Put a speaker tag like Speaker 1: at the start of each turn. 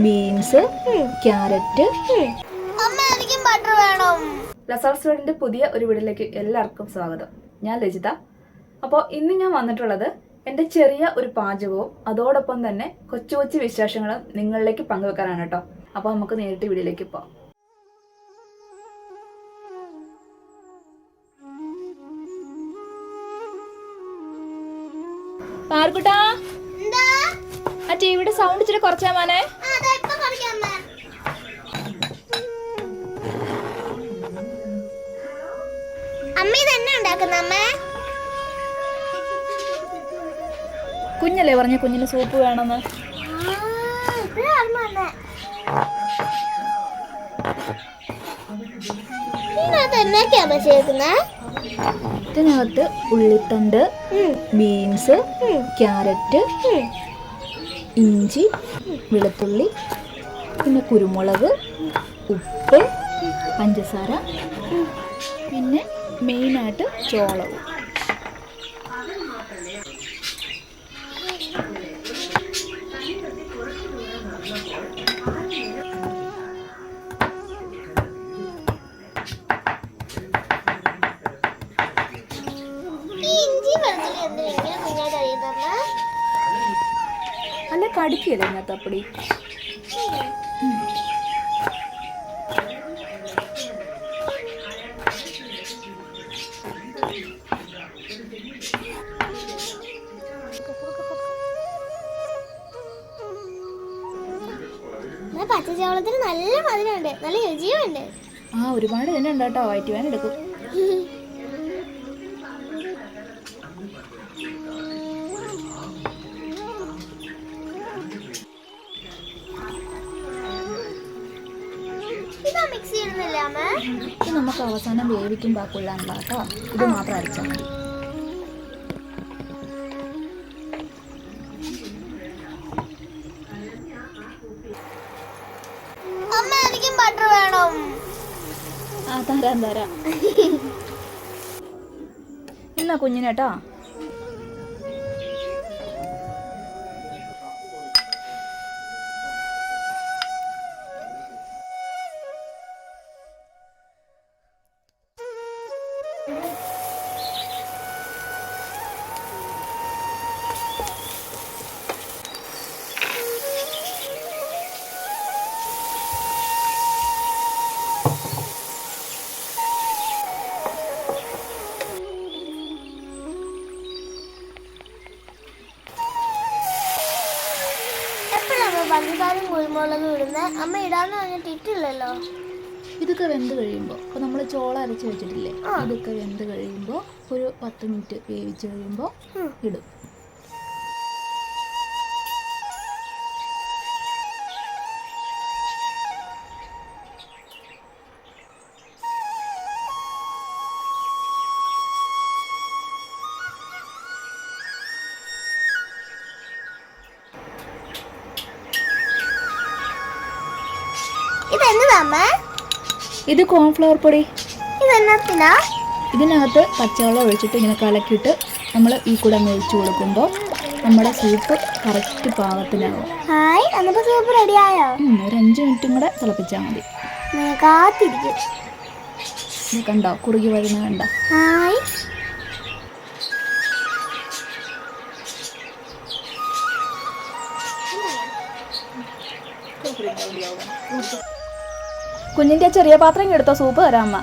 Speaker 1: Beans, carrot. ലസാർസ്റ്റുഡിന്റെ പുതിയ ഒരു വീഡിയോയിലേക്ക് എല്ലാവർക്കും സ്വാഗതം. ഞാൻ ലജിത. അപ്പോൾ ഇന്ന് ഞാൻ വന്നിട്ടുള്ളത് എൻ്റെ ചെറിയ ഒരു പാചകവും അതോടൊപ്പം തന്നെ കൊച്ചു കൊച്ചു വിശേഷങ്ങളും നിങ്ങളിലേക്ക് പങ്കുവെക്കാനാണ് കേട്ടോ. അപ്പോൾ നമുക്ക് നേരിട്ട് വീഡിയോയിലേക്ക് പോകാം. പാർക്കുട്ടാ, ആ ടിവിയുടെ സൗണ്ട് ഇച്ചിരി കുറച്ചാ മോനെ. കുഞ്ഞല്ലേ പറഞ്ഞ കുഞ്ഞിന് സൂപ്പ് വേണമെന്ന്. ഇതിനകത്ത് ഉള്ളിത്തണ്ട്, ബീൻസ്, ക്യാരറ്റ്, ഇഞ്ചി, വെളുത്തുള്ളി, പിന്നെ കുരുമുളക്, ഉപ്പ്, പഞ്ചസാര, പിന്നെ മെയിനായിട്ട് ചോളവും. അല്ല കടിക്കല്ലേ ഇതിനകത്ത് അപ്പടി.
Speaker 2: പച്ചച്ചോളത്തിന് നല്ല മധുരമുണ്ട്, നല്ല രുചിയുമുണ്ട്.
Speaker 1: ഒരുപാട് തന്നെ ഉണ്ട് കേട്ടോ, വയറ്റുവാൻ എടുക്കും. ഇത് നമുക്ക് അവസാനം വേവിക്കും ബാക്കുള്ളതാണല്ലോ കേട്ടോ. ഇത് മാത്രം അരച്ചാൽ മതി. തരാം എന്നാ കുഞ്ഞിനേട്ടാ.
Speaker 2: പഞ്ചസാരയും കുരുമുളകും ഇടുന്ന അമ്മ ഇടാന്ന് പറഞ്ഞിട്ട് ഇട്ടില്ലല്ലോ.
Speaker 1: ഇതൊക്കെ വെന്ത് കഴിയുമ്പോൾ, ഇപ്പോൾ നമ്മൾ ചോള അരച്ച് വെച്ചിട്ടില്ലേ, ഇതൊക്കെ വെന്ത് കഴിയുമ്പോൾ ഒരു 10 മിനിറ്റ് വേവിച്ച് കഴിയുമ്പോൾ ഇടും. ഇത് കോൺഫ്ലവർ പൊടി. ഇതിനകത്ത് പച്ചവെള്ളം ഒഴിച്ചിട്ട് ഇങ്ങനെ കലക്കിയിട്ട് നമ്മൾ ഈ കൂടെ ഒഴിച്ചു കൊടുക്കുമ്പോൾ നമ്മുടെ സൂപ്പ് കറക്റ്റ് പാകത്തിനാവും.
Speaker 2: സൂപ്പ് റെഡിയായോ?
Speaker 1: ഒരു 5 മിനിറ്റും കൂടെ തിളപ്പിച്ചാൽ മതി. ഇത് കണ്ടോ, കുറുകി വരുന്ന കണ്ടോ? കുഞ്ഞിൻ്റെ ചെറിയ പാത്രം എടുത്തോ, സൂപ്പ് തരാം അമ്മ.